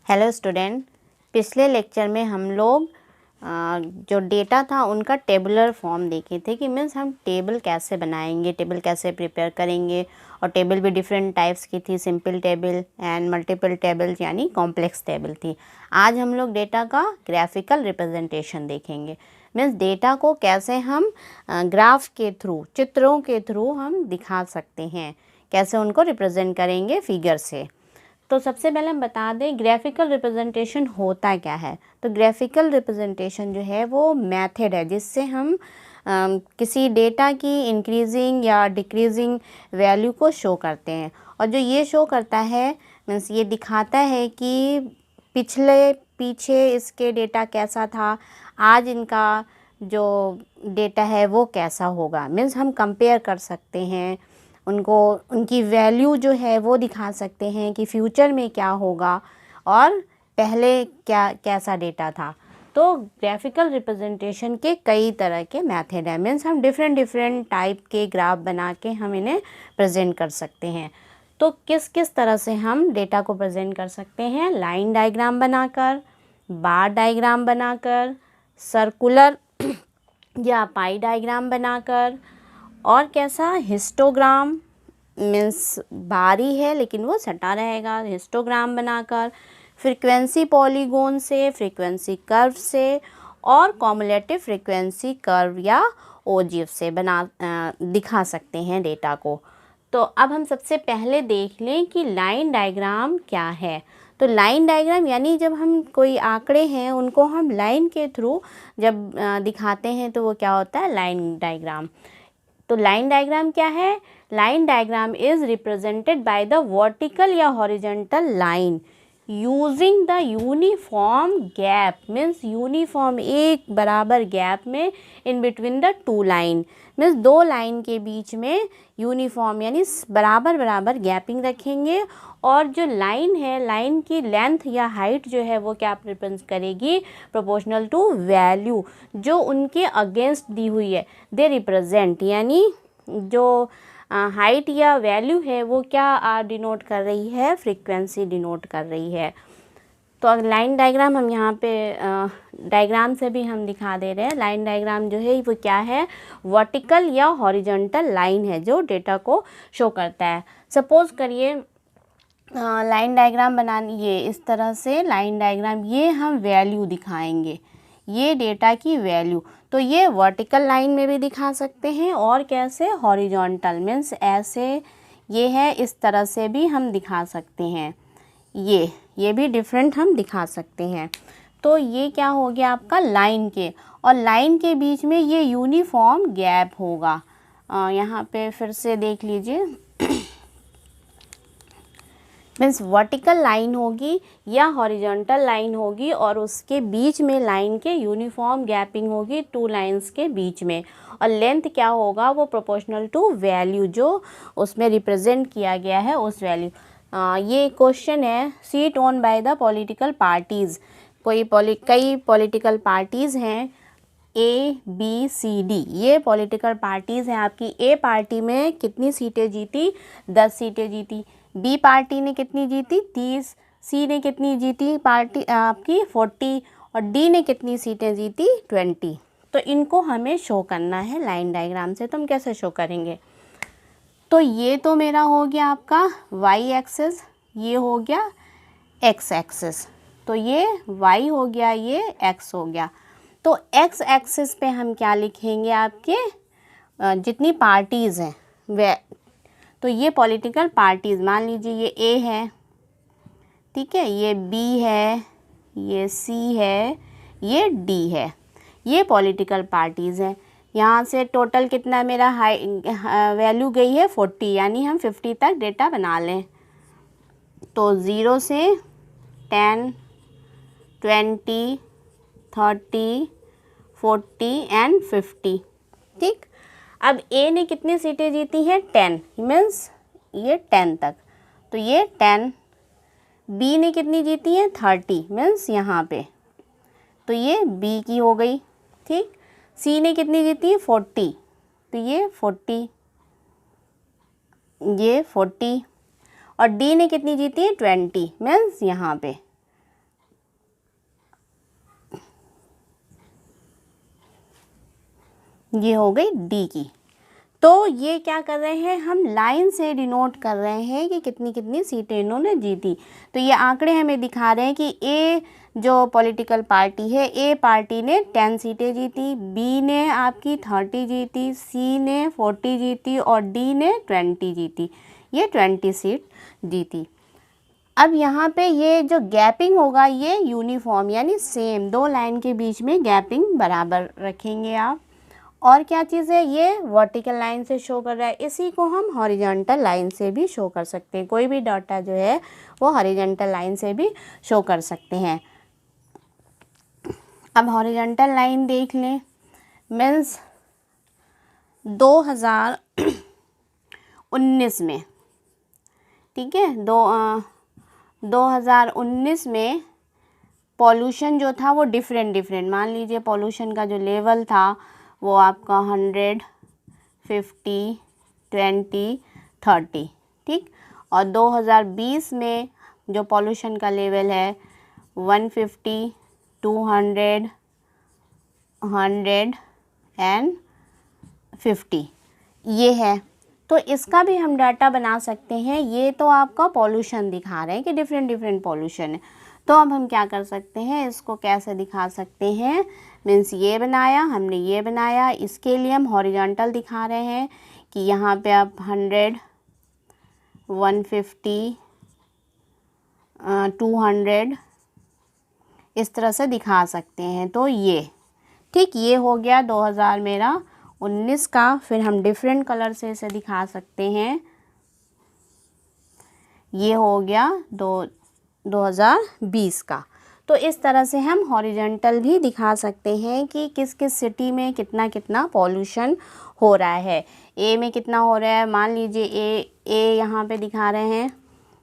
Hello student, पिछले lecture में हम लोग जो डेटा था उनका टेबुलर फॉर्म देखे थे कि मीन्स हम टेबल कैसे बनाएंगे, टेबल कैसे प्रिपेयर करेंगे। और टेबल भी डिफरेंट टाइप्स की थी, simple table and multiple table यानी कॉम्प्लेक्स टेबल थी। आज हम लोग डेटा का ग्राफिकल रिप्रेजेंटेशन देखेंगे। मीन्स डेटा को कैसे हम ग्राफ के थ्रू, चित्रों के थ्रू हम दिखा सकते हैं, कैसे उनको रिप्रेजेंट करेंगे फिगर से। तो सबसे पहले हम बता दें ग्राफिकल रिप्रेजेंटेशन होता क्या है। तो ग्राफिकल रिप्रेजेंटेशन जो है वो मेथड है जिससे हम किसी डेटा की इंक्रीजिंग या डिक्रीजिंग वैल्यू को शो करते हैं। और जो ये शो करता है मीन्स ये दिखाता है कि पीछे इसके डेटा कैसा था, आज इनका जो डेटा है वो कैसा होगा। मीन्स हम कंपेयर कर सकते हैं उनको, उनकी वैल्यू जो है वो दिखा सकते हैं कि फ्यूचर में क्या होगा और पहले कैसा डेटा था। तो ग्राफिकल रिप्रेजेंटेशन के कई तरह के मेथड हैं। मीन्स हम डिफरेंट टाइप के ग्राफ बना के हम इन्हें प्रेजेंट कर सकते हैं। तो किस किस तरह से हम डेटा को प्रेजेंट कर सकते हैं? लाइन डायग्राम बनाकर, बार डायग्राम बनाकर, सर्कुलर या पाई डायग्राम बनाकर, और कैसा हिस्टोग्राम मीन्स बारी है लेकिन वो सटा रहेगा, हिस्टोग्राम बनाकर, फ्रीक्वेंसी पॉलीगोन से, फ्रीक्वेंसी कर्व से, और कॉमुलेटिव फ्रीक्वेंसी कर्व या ओजीएफ से दिखा सकते हैं डेटा को। तो अब हम सबसे पहले देख लें कि लाइन डायग्राम क्या है। तो लाइन डायग्राम यानी जब हम कोई आंकड़े हैं उनको हम लाइन के थ्रू जब दिखाते हैं तो वो क्या होता है, लाइन डायग्राम। तो लाइन डायग्राम क्या है? Line diagram is represented by the vertical या horizontal line using the uniform gap, means uniform एक बराबर गैप में in between the two line, means दो लाइन के बीच में यूनिफॉर्म यानी बराबर गैपिंग रखेंगे। और जो लाइन है, लाइन की लेंथ या हाइट जो है वो क्या रिप्रेजेंट करेगी? प्रोपोर्शनल टू वैल्यू जो उनके अगेंस्ट दी हुई है, दे रिप्रेजेंट, यानी जो हाइट या वैल्यू है वो क्या डिनोट कर रही है? फ्रीक्वेंसी डिनोट कर रही है। तो लाइन डायग्राम हम यहाँ पे डायग्राम से भी हम दिखा दे रहे हैं। लाइन डायग्राम जो है वो क्या है? वर्टिकल या हॉरिजॉन्टल लाइन है जो डेटा को शो करता है। सपोज करिए लाइन डायग्राम बनानी, ये इस तरह से लाइन डायग्राम, ये हम वैल्यू दिखाएंगे, ये डेटा की वैल्यू। तो ये वर्टिकल लाइन में भी दिखा सकते हैं और कैसे? हॉरिजॉन्टल मीन्स ऐसे, ये है इस तरह से भी हम दिखा सकते हैं। ये भी डिफरेंट हम दिखा सकते हैं। तो ये क्या हो गया आपका लाइन के, और लाइन के बीच में ये यूनिफॉर्म गैप होगा। यहाँ पे फिर से देख लीजिए मीन्स वर्टिकल लाइन होगी या हॉरिजॉन्टल लाइन होगी और उसके बीच में लाइन के यूनिफॉर्म गैपिंग होगी टू लाइंस के बीच में। और लेंथ क्या होगा? वो प्रोपोर्शनल टू वैल्यू जो उसमें रिप्रेजेंट किया गया है उस वैल्यू। ये क्वेश्चन है seat own by the political parties. कई पॉलिटिकल पार्टीज़ हैं, ABCD, ये पॉलिटिकल पार्टीज़ हैं। आपकी A पार्टी में कितनी सीटें जीती? 10 सीटें जीती। B पार्टी ने कितनी जीती? 30। C ने कितनी जीती पार्टी आपकी? 40। और D ने कितनी सीटें जीती? 20। तो इनको हमें शो करना है लाइन डायग्राम से। तो हम कैसे शो करेंगे? तो ये तो मेरा हो गया आपका Y एक्सिस, ये हो गया X एक्सिस। तो ये Y हो गया, ये X हो गया। तो X एक्सिस पे हम क्या लिखेंगे? आपके जितनी पार्टीज़ हैं वे, तो ये पॉलिटिकल पार्टीज़, मान लीजिए ये A है, ठीक है, ये B है, ये C है, ये D है, ये पॉलिटिकल पार्टीज़ हैं। यहाँ से टोटल कितना मेरा वैल्यू गई है? 40, यानी हम 50 तक डेटा बना लें। तो 0 से 10, 20, 30, 40 एंड 50, ठीक। अब A ने कितनी सीटें जीती हैं? 10, मीन्स ये 10 तक, तो ये 10। B ने कितनी जीती हैं? 30, मीन्स यहाँ पे, तो ये B की हो गई, ठीक। C ने कितनी जीती है? 40, तो ये 40, ये 40। और D ने कितनी जीती है? 20, मीन्स यहाँ पे, ये हो गई डी की। तो ये क्या कर रहे हैं, हम लाइन से डिनोट कर रहे हैं कि कितनी कितनी सीटें इन्होंने जीती। तो ये आंकड़े हमें दिखा रहे हैं कि ए जो पॉलिटिकल पार्टी है, ए पार्टी ने 10 सीटें जीती, बी ने आपकी 30 जीती, सी ने 40 जीती और डी ने 20 जीती, ये 20 सीट जीती। अब यहाँ पे ये जो गैपिंग होगा ये यूनिफॉर्म यानी सेम, दो लाइन के बीच में गैपिंग बराबर रखेंगे आप। और क्या चीज़ है, ये वर्टिकल लाइन से शो कर रहा है, इसी को हम हॉरिजॉन्टल लाइन से भी शो कर सकते हैं। कोई भी डाटा जो है वो हॉरिजॉन्टल लाइन से भी शो कर सकते हैं। अब हॉरिजॉन्टल लाइन देख लें, मीन्स 2019 में, ठीक है, 2019 में पॉल्यूशन जो था वो डिफरेंट, मान लीजिए पॉल्यूशन का जो लेवल था वो आपका 100, 50, 20, 30, ठीक। और 2020 में जो पॉल्यूशन का लेवल है 150, 200, 100 एंड 50 ये है। तो इसका भी हम डाटा बना सकते हैं। ये तो आपका पॉल्यूशन दिखा रहे हैं कि डिफरेंट पॉल्यूशन है। तो अब हम क्या कर सकते हैं, इसको कैसे दिखा सकते हैं, मीन्स ये बनाया हमने, ये बनाया, इसके लिए हम हॉरिजॉन्टल दिखा रहे हैं कि यहाँ पे आप 100, 150, 200 इस तरह से दिखा सकते हैं। तो ये ठीक, ये हो गया 2019 का। फिर हम डिफरेंट कलर से इसे दिखा सकते हैं। ये हो गया 2020 का। तो इस तरह से हम हॉरिजॉन्टल भी दिखा सकते हैं कि किस किस सिटी में कितना कितना पॉल्यूशन हो रहा है। ए में कितना हो रहा है, मान लीजिए ए यहाँ पे दिखा रहे हैं,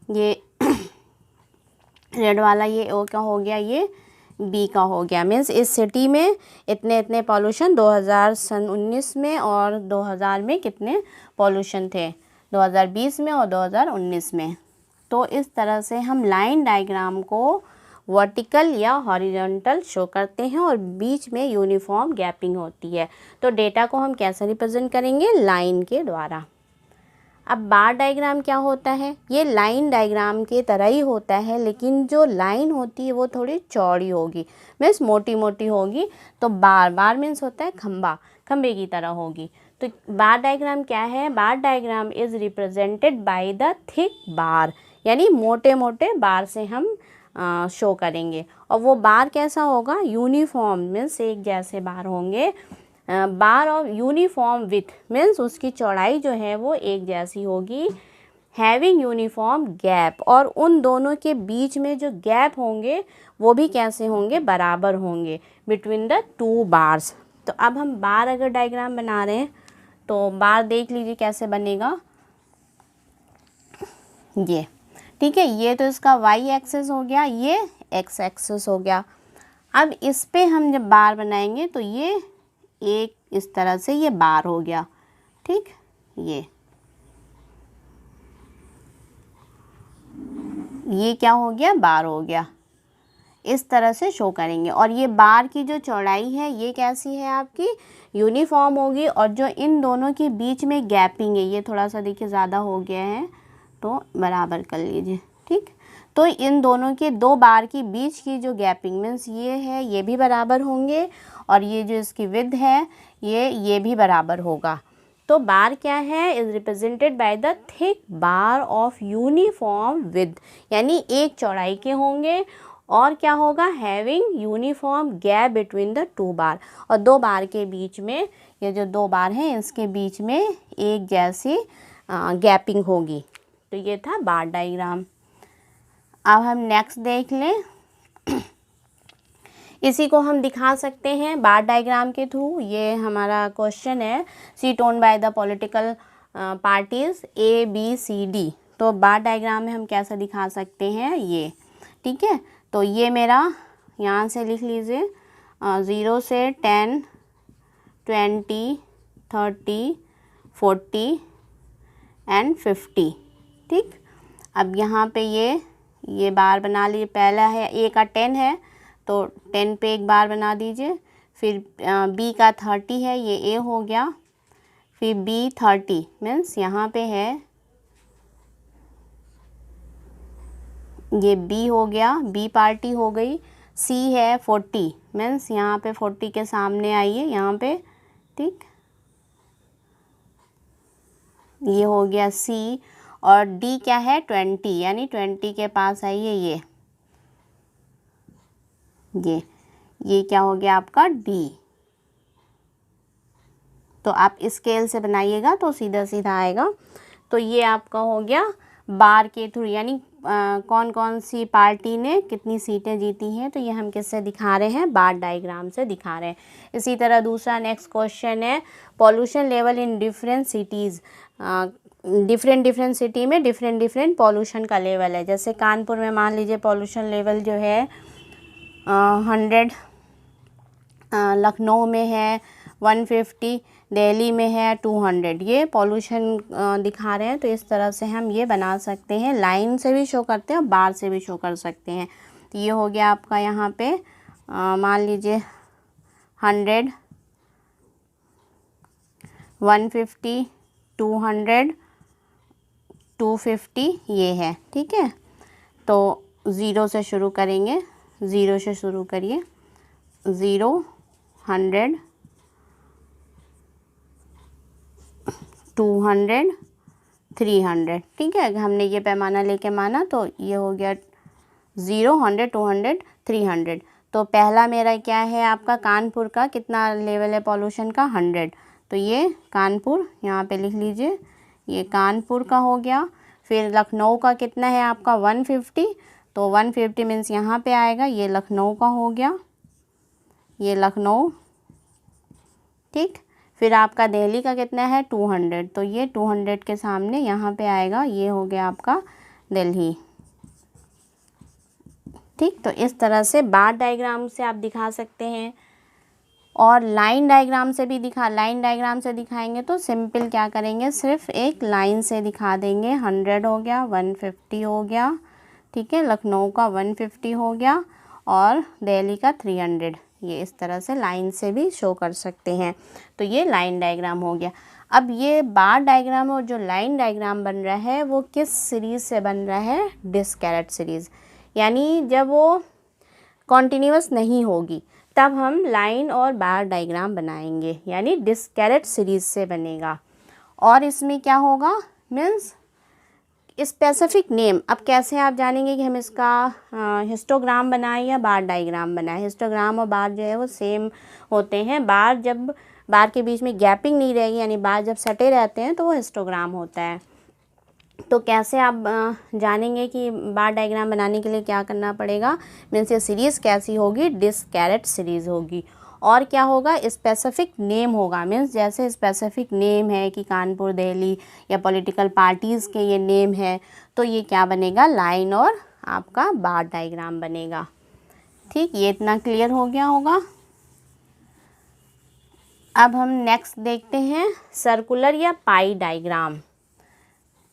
ये रेड वाला ये ओ का हो गया, ये बी का हो गया। मीन्स इस सिटी में इतने इतने पॉल्यूशन 2019 में और 2000 में कितने पॉल्यूशन थे, 2020 में और 2019 में। तो इस तरह से हम लाइन डायग्राम को वर्टिकल या हॉरिजॉन्टल शो करते हैं और बीच में यूनिफॉर्म गैपिंग होती है। तो डेटा को हम कैसे रिप्रेजेंट करेंगे, लाइन के द्वारा। अब बार डायग्राम क्या होता है, ये लाइन डायग्राम के तरह ही होता है, लेकिन जो लाइन होती है वो थोड़ी चौड़ी होगी, मीन्स मोटी मोटी होगी। तो बार मीन्स होता है खंबा, खंबे की तरह होगी। तो बार डायग्राम क्या है, bar diagram is represented by the thick bar, यानी मोटे मोटे बार से हम शो करेंगे। और वो बार कैसा होगा, यूनिफॉर्म, मीन्स एक जैसे बार होंगे। बार ऑफ यूनिफॉर्म विथ मीन्स उसकी चौड़ाई जो है वो एक जैसी होगी। हैविंग यूनिफॉर्म गैप, और उन दोनों के बीच में जो गैप होंगे वो भी कैसे होंगे, बराबर होंगे बिटवीन द टू बार्स। तो अब हम बार अगर डायग्राम बना रहे हैं तो बार देख लीजिए कैसे बनेगा, ये ठीक है। ये तो इसका वाई एक्सेस हो गया, ये एक्स एक्सेस हो गया। अब इस पे हम जब बार बनाएंगे तो ये एक इस तरह से ये बार हो गया, ठीक। ये क्या हो गया, बार हो गया। इस तरह से शो करेंगे। और ये बार की जो चौड़ाई है ये कैसी है, आपकी यूनिफॉर्म होगी। और जो इन दोनों के बीच में गैपिंग है, ये थोड़ा सा देखिए ज़्यादा हो गया है तो बराबर कर लीजिए, ठीक। तो इन दोनों के दो बार की बीच की जो गैपिंग मीन्स ये है, ये भी बराबर होंगे। और ये जो इसकी विड्थ है ये भी बराबर होगा। तो बार क्या है, is represented by the thick bar of uniform width, यानी एक चौड़ाई के होंगे। और क्या होगा, having uniform gap between the two bar, और दो बार के बीच में, ये जो दो बार हैं इसके बीच में एक जैसी गैपिंग होगी। तो ये था बार डायग्राम। अब हम नेक्स्ट देख लें। इसी को हम दिखा सकते हैं बार डायग्राम के थ्रू। ये हमारा क्वेश्चन है, seat owned by the political parties A B C D. तो बार डायग्राम में हम कैसे दिखा सकते हैं, ये ठीक है। तो ये मेरा यहाँ से लिख लीजिए 0 से 10, 20, 30, 40 एंड 50, ठीक। अब यहाँ पे ये बार बना लीजिए। पहला है ए का 10 है तो 10 पे एक बार बना दीजिए, फिर बी का 30 है, ये ए हो गया। फिर बी 30 मीन्स यहाँ पे है, ये बी हो गया, बी पार्टी हो गई। सी है 40 मीन्स यहाँ पे 40 के सामने आइए यहाँ पे, ठीक, ये हो गया सी। और डी क्या है 20, यानी 20 के पास आइए, ये क्या हो गया आपका डी। तो आप स्केल से बनाइएगा तो सीधा सीधा आएगा। तो ये आपका हो गया बार के थ्रू, यानी कौन कौन सी पार्टी ने कितनी सीटें जीती हैं, तो ये हम किससे दिखा रहे हैं, बार डायग्राम से दिखा रहे हैं। इसी तरह दूसरा नेक्स्ट क्वेश्चन है pollution level in different cities. Different city में डिफरेंट पॉल्यूशन का लेवल है। जैसे कानपुर में मान लीजिए पॉल्यूशन लेवल जो है 100, लखनऊ में है 150, दिल्ली में है 200, ये पॉल्यूशन दिखा रहे हैं। तो इस तरह से हम ये बना सकते हैं, लाइन से भी शो करते हैं और बार से भी शो कर सकते हैं। तो ये हो गया आपका यहाँ पे मान लीजिए 100, 150, 200, 250 ये है, ठीक है। तो 0 से शुरू करेंगे, 0 से शुरू करिए, 0, 100, 200, 300, ठीक है। हमने ये पैमाना लेके माना तो ये हो गया 0, 100, 200, 300। तो पहला मेरा क्या है आपका कानपुर का कितना लेवल है पॉल्यूशन का 100, तो ये कानपुर यहाँ पे लिख लीजिए, ये कानपुर का हो गया। फिर लखनऊ का कितना है आपका 150, तो 150 मीन्स यहाँ पे आएगा, ये लखनऊ का हो गया, ये लखनऊ, ठीक। फिर आपका दिल्ली का कितना है 200, तो ये 200 के सामने यहाँ पे आएगा, ये हो गया आपका दिल्ली, ठीक। तो इस तरह से बार डायग्राम से आप दिखा सकते हैं और लाइन डायग्राम से भी लाइन डायग्राम से दिखाएंगे तो सिंपल क्या करेंगे, सिर्फ एक लाइन से दिखा देंगे। 100 हो गया, 150 हो गया, ठीक है, लखनऊ का 150 हो गया और दिल्ली का 300, ये इस तरह से लाइन से भी शो कर सकते हैं। तो ये लाइन डायग्राम हो गया। अब ये बार डायग्राम और जो लाइन डायग्राम बन रहा है वो किस सीरीज़ से बन रहा है, डिस्कैरेट सीरीज़, यानी जब वो कॉन्टीन्यूअस नहीं होगी तब हम लाइन और बार डायग्राम बनाएंगे, यानी डिस्कैरेट सीरीज़ से बनेगा। और इसमें क्या होगा, मीन्स स्पेसिफिक नेम। अब कैसे आप जानेंगे कि हम इसका हिस्टोग्राम बनाएं या बार डायग्राम बनाएं। हिस्टोग्राम और बार जो है वो सेम होते हैं। बार जब बार के बीच में गैपिंग नहीं रहेगी, यानी बार जब सटे रहते हैं तो वो हिस्टोग्राम होता है। तो कैसे आप जानेंगे कि बार डायग्राम बनाने के लिए क्या करना पड़ेगा, मीन्स ये सीरीज़ कैसी होगी, डिस्कैरेट सीरीज़ होगी। और क्या होगा, स्पेसिफिक नेम होगा, मीन्स जैसे स्पेसिफिक नेम है कि कानपुर, दिल्ली या पॉलिटिकल पार्टीज़ के ये नेम है, तो ये क्या बनेगा, लाइन और आपका बार डायग्राम बनेगा, ठीक। ये इतना क्लियर हो गया होगा। अब हम नेक्स्ट देखते हैं सर्कुलर या पाई डायग्राम।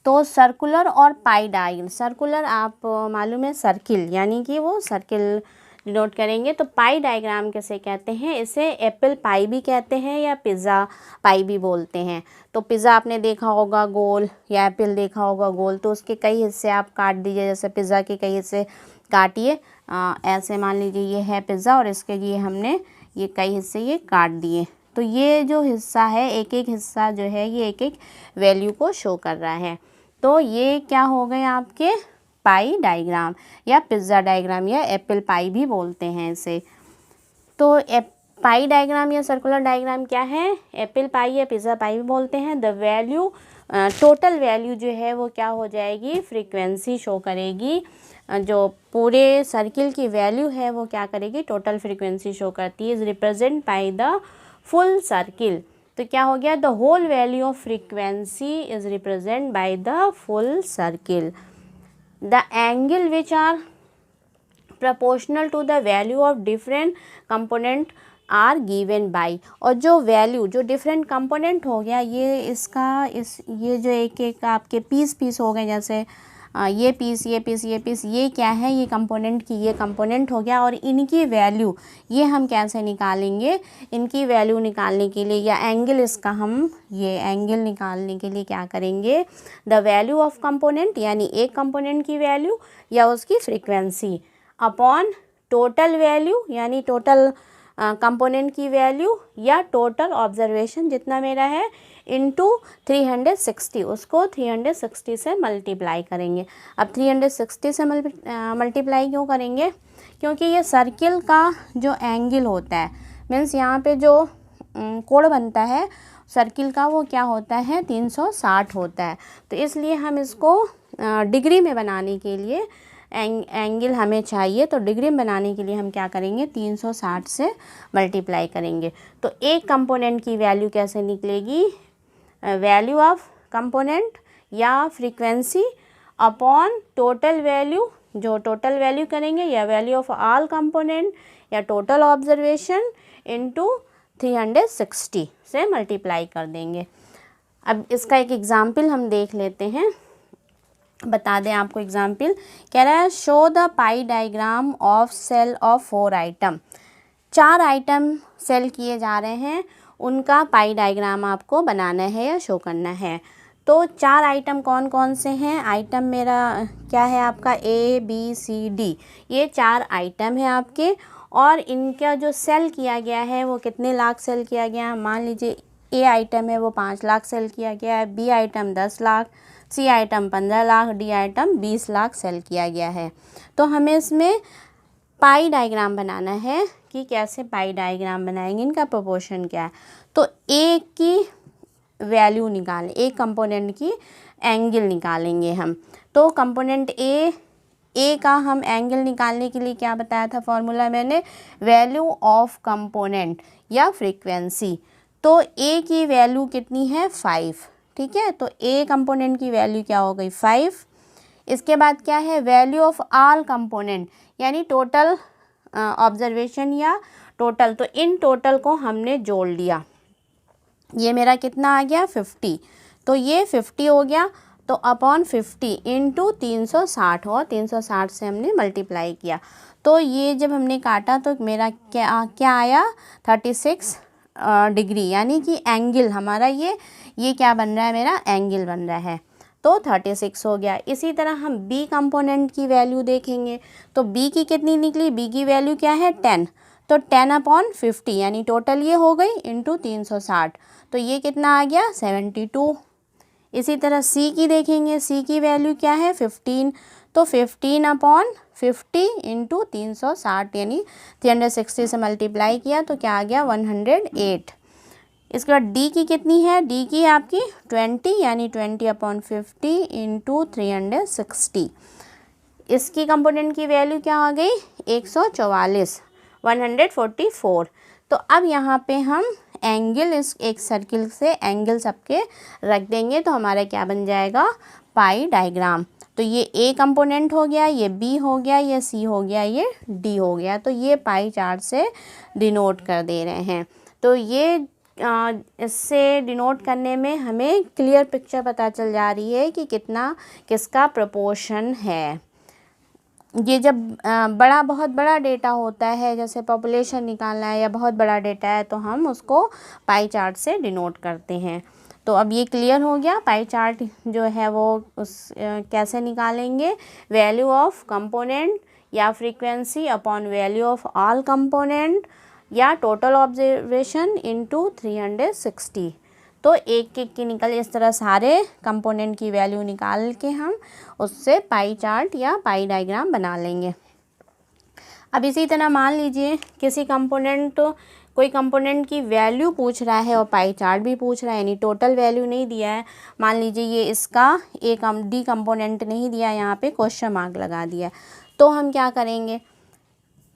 तो सर्कुलर और पाई डायग्राम, सर्कुलर आप मालूम है सर्किल, यानी कि वो सर्किल डिनोट करेंगे। तो पाई डायग्राम कैसे कहते हैं, इसे एप्पल पाई भी कहते हैं या पिज़्ज़ा पाई भी बोलते हैं। तो पिज़्ज़ा आपने देखा होगा गोल, या एप्पल देखा होगा गोल, तो उसके कई हिस्से आप काट दीजिए, जैसे पिज़्ज़ा के कई हिस्से काटिए, ऐसे मान लीजिए ये है पिज़्ज़ा और इसके लिए हमने ये कई हिस्से ये काट दिए। तो ये जो हिस्सा है, एक एक हिस्सा जो है ये एक एक वैल्यू को शो कर रहा है। तो ये क्या हो गए आपके पाई डायग्राम या पिज़्ज़ा डायग्राम या एप्पल पाई भी बोलते हैं इसे। तो पाई डायग्राम या सर्कुलर डायग्राम क्या है, एप्पल पाई या पिज़्ज़ा पाई भी बोलते हैं। द वैल्यू, टोटल वैल्यू जो है वो क्या हो जाएगी, फ्रीक्वेंसी शो करेगी। जो पूरे सर्किल की वैल्यू है वो क्या करेगी, टोटल फ्रीक्वेंसी शो करती है। Is represent by the full circle. तो क्या हो गया, the whole value of frequency is represent by the full circle. The angle which are proportional to the value of different component are given by. और जो value, जो different component हो गया, ये इसका ये जो एक एक आपके पीस हो गए, जैसे ये पीस ये पीस ये पीस, ये क्या है, ये कंपोनेंट की ये कंपोनेंट हो गया। और इनकी वैल्यू ये हम कैसे निकालेंगे, इनकी वैल्यू निकालने के लिए या एंगल इसका हम ये एंगल निकालने के लिए क्या करेंगे, द वैल्यू ऑफ कंपोनेंट यानी एक कंपोनेंट की वैल्यू या उसकी फ्रीक्वेंसी अपॉन टोटल वैल्यू यानी टोटल कंपोनेंट की वैल्यू या टोटल ऑब्जर्वेशन जितना मेरा है इनटू 360, उसको 360 से मल्टीप्लाई करेंगे। अब 360 से मल्टीप्लाई क्यों करेंगे, क्योंकि ये सर्किल का जो एंगल होता है, मीन्स यहाँ पे जो कोण बनता है सर्किल का वो क्या होता है 360 होता है। तो इसलिए हम इसको डिग्री में बनाने के लिए एंगल हमें चाहिए, तो डिग्री में बनाने के लिए हम क्या करेंगे 360 से मल्टीप्लाई करेंगे। तो एक कंपोनेंट की वैल्यू कैसे निकलेगी, वैल्यू ऑफ कंपोनेंट या फ्रीक्वेंसी अपॉन टोटल वैल्यू, जो टोटल वैल्यू करेंगे या वैल्यू ऑफ ऑल कंपोनेंट या टोटल ऑब्जर्वेशन इनटू 360 से मल्टीप्लाई कर देंगे। अब इसका एक एग्जाम्पल हम देख लेते हैं, बता दें आपको एग्जाम्पल कह रहा है show the pie diagram of sale of 4 item. 4 item sale किए जा रहे हैं, उनका पाई डायग्राम आपको बनाना है या शो करना है। तो 4 आइटम कौन कौन से हैं, आइटम मेरा क्या है आपका ABCD, ये 4 आइटम है आपके। और इनका जो सेल किया गया है वो कितने लाख सेल किया गया है, मान लीजिए A आइटम है वो 5 लाख सेल किया गया है, B item 10 lakh, C item 15 lakh, D item 20 lakh sale किया गया है। तो हमें इसमें पाई डायग्राम बनाना है कि कैसे पाई डायग्राम बनाएंगे, इनका प्रोपोर्शन क्या है। तो A की वैल्यू निकालें, एक कंपोनेंट की एंगल निकालेंगे हम। तो कंपोनेंट ए का हम एंगल निकालने के लिए क्या बताया था फॉर्मूला मैंने, वैल्यू ऑफ कंपोनेंट या फ्रीक्वेंसी। तो ए की वैल्यू कितनी है 5, ठीक है। तो ए कंपोनेंट की वैल्यू क्या हो गई 5। इसके बाद क्या है वैल्यू ऑफ ऑल कंपोनेंट यानी टोटल ऑब्जर्वेशन या टोटल। तो इन टोटल को हमने जोड़ लिया, ये मेरा कितना आ गया 50। तो ये 50 हो गया, तो अपॉन 50 इंटू 360 और 360 से हमने मल्टीप्लाई किया। तो ये जब हमने काटा तो मेरा क्या आया 36 डिग्री, यानी कि एंगल हमारा ये क्या बन रहा है, मेरा एंगल बन रहा है। तो 36 हो गया। इसी तरह हम बी कंपोनेंट की वैल्यू देखेंगे, तो बी की कितनी निकली, बी की वैल्यू क्या है 10। तो 10 अपॉन 50 यानी टोटल ये हो गई इंटू 360, तो ये कितना आ गया 72। इसी तरह सी की देखेंगे, सी की वैल्यू क्या है 15। तो 15 अपॉन 50 इंटू 360 यानी 360 से मल्टीप्लाई किया तो क्या आ गया 108। इसके बाद डी की कितनी है, डी की आपकी 20 यानी 20 अपॉन 50 इंटू 360। इसकी कंपोनेंट की वैल्यू क्या आ गई 144 144। तो अब यहाँ पे हम एंगल इस एक सर्किल से एंगल सबके रख देंगे, तो हमारा क्या बन जाएगा पाई डायग्राम। तो ये ए कंपोनेंट हो गया, ये बी हो गया, ये सी हो गया, ये डी हो गया। तो ये पाई चार्ट से डिनोट कर दे रहे हैं। तो ये इससे डिनोट करने में हमें क्लियर पिक्चर पता चल जा रही है कि कितना किसका प्रोपोर्शन है। ये जब बहुत बड़ा डेटा होता है, जैसे पॉपुलेशन निकालना है या बहुत बड़ा डेटा है, तो हम उसको पाई चार्ट से डिनोट करते हैं। तो अब ये क्लियर हो गया पाई चार्ट जो है वो कैसे निकालेंगे, वैल्यू ऑफ कंपोनेंट या frequency upon value of all component या टोटल ऑब्जर्वेशन इनटू 360। तो एक एक की निकल इस तरह सारे कंपोनेंट की वैल्यू निकाल के हम उससे पाई चार्ट या पाई डायग्राम बना लेंगे। अब इसी तरह मान लीजिए किसी कोई कंपोनेंट की वैल्यू पूछ रहा है और पाई चार्ट भी पूछ रहा है, यानी टोटल वैल्यू नहीं दिया है। मान लीजिए ये इसका एक डी कंपोनेंट नहीं दिया, यहाँ पे क्वेश्चन मार्क लगा दिया। तो हम क्या करेंगे,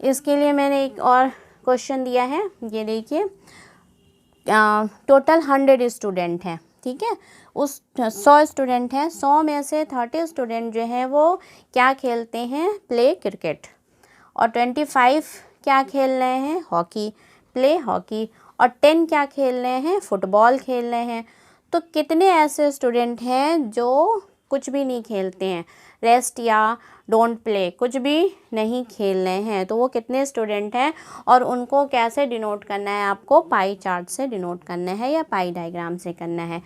इसके लिए मैंने एक और क्वेश्चन दिया है, ये देखिए टोटल 100 स्टूडेंट हैं, ठीक है। उस 100 स्टूडेंट हैं, 100 में से 30 स्टूडेंट जो हैं वो क्या खेलते हैं, प्ले क्रिकेट, और 25 क्या खेल रहे हैं, हॉकी, प्ले हॉकी, और 10 क्या खेल रहे हैं, फुटबॉल खेल रहे हैं। तो कितने ऐसे स्टूडेंट हैं जो कुछ भी नहीं खेलते हैं, रेस्ट या डोंट प्ले कुछ भी नहीं खेल रहे हैं, तो वो कितने स्टूडेंट हैं और उनको कैसे डिनोट करना है, आपको पाई चार्ट से डिनोट करना है या पाई डायग्राम से करना है।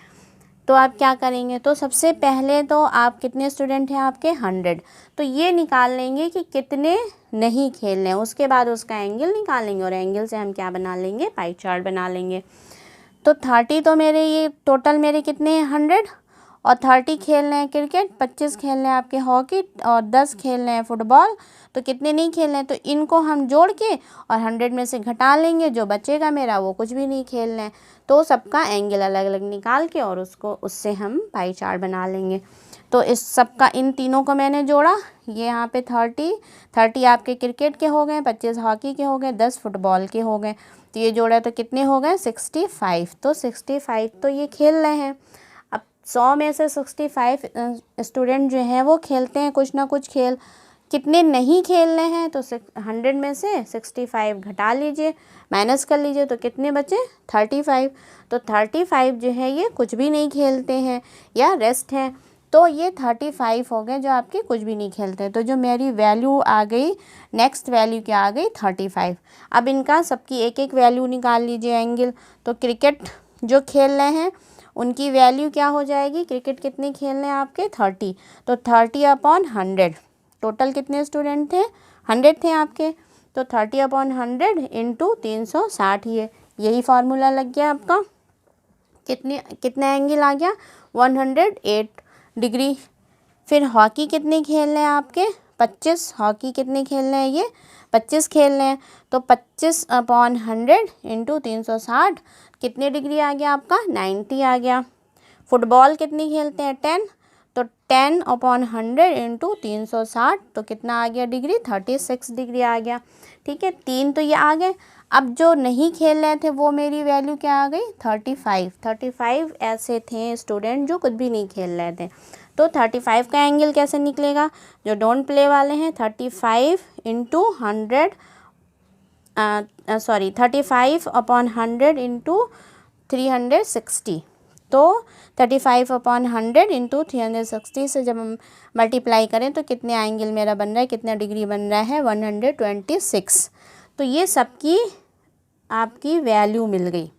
तो आप क्या करेंगे, तो सबसे पहले तो आप कितने स्टूडेंट हैं आपके 100, तो ये निकाल लेंगे कि कितने नहीं खेल रहे हैं, उसके बाद उसका एंगल निकालेंगे और एंगल से हम क्या बना लेंगे, पाई चार्ट बना लेंगे। तो 30 तो मेरे ये टोटल मेरे कितने हैं 100, और 30 खेल रहे हैं क्रिकेट, 25 खेल रहे हैं आपके हॉकी और 10 खेल रहे हैं फुटबॉल, तो कितने नहीं खेल रहे हैं, तो इनको हम जोड़ के और 100 में से घटा लेंगे, जो बचेगा मेरा वो कुछ भी नहीं खेल रहे हैं। तो सबका एंगल अलग अलग निकाल के और उससे हम पाई चार्ट बना लेंगे। तो इस सबका इन तीनों को मैंने जोड़ा, ये यहाँ पे 30 आपके क्रिकेट के हो गए, 25 हॉकी के हो गए, 10 फुटबॉल के हो गए, तो ये जोड़ा तो कितने हो गए 65। तो 65 तो ये खेल रहे हैं। अब 100 में से 65 स्टूडेंट जो हैं वो खेलते हैं कुछ ना कुछ खेल, कितने नहीं खेल रहे हैं, तो 100 में से 65 घटा लीजिए, माइनस कर लीजिए, तो कितने बचे 35। तो 35 जो है ये कुछ भी नहीं खेलते हैं या रेस्ट हैं, तो ये 35 हो गए जो आपके कुछ भी नहीं खेलते। तो जो मेरी वैल्यू आ गई, नेक्स्ट वैल्यू क्या आ गई 35। अब इनका सबकी एक एक वैल्यू निकाल लीजिए एंगल। तो क्रिकेट जो खेल रहे हैं उनकी वैल्यू क्या हो जाएगी, क्रिकेट कितने खेल रहे हैं आपके 30, तो 30/100, टोटल कितने स्टूडेंट थे 100 थे आपके, तो 30/100 इंटू 360, यही फार्मूला लग गया आपका। कितना एंगल आ गया 108 डिग्री। फिर हॉकी कितने खेल रहे हैं आपके 25, हॉकी कितने खेल रहे हैं ये 25 खेल रहे हैं, तो 25/100 इंटू 360 कितने डिग्री आ गया आपका 90 आ गया। फुटबॉल कितनी खेलते हैं 10, तो 10/100 इंटू 360 तो कितना आ गया डिग्री 36 डिग्री आ गया। ठीक है, 3 तो ये आ गए। अब जो नहीं खेल रहे थे वो मेरी वैल्यू क्या आ गई 35 ऐसे थे स्टूडेंट जो कुछ भी नहीं खेल रहे थे। तो 35 का एंगल कैसे निकलेगा, जो डोंट प्ले वाले हैं 35 इंटू 35/100 इंटू 360, तो 35/100 इंटू 360 से जब हम मल्टीप्लाई करें तो कितने एंगल मेरा बन रहा है, कितना डिग्री बन रहा है 126। तो ये सबकी आपकी वैल्यू मिल गई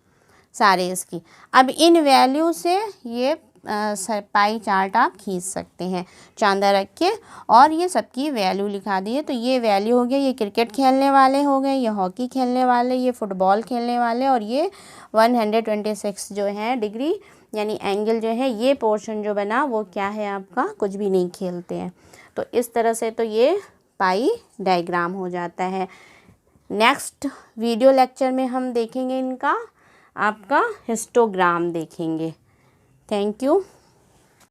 सारे इसकी। अब इन वैल्यू से ये पाई चार्ट आप खींच सकते हैं चांदा रख के, और ये सबकी वैल्यू लिखा दी है। तो ये वैल्यू हो गया, ये क्रिकेट खेलने वाले हो गए, ये हॉकी खेलने वाले, ये फुटबॉल खेलने वाले, और ये 126 जो है डिग्री यानी एंगल जो है, ये पोर्शन जो बना वो क्या है आपका कुछ भी नहीं खेलते हैं। तो इस तरह से तो ये पाई डायग्राम हो जाता है। नेक्स्ट वीडियो लेक्चर में हम देखेंगे इनका आपका हिस्टोग्राम देखेंगे। Thank you.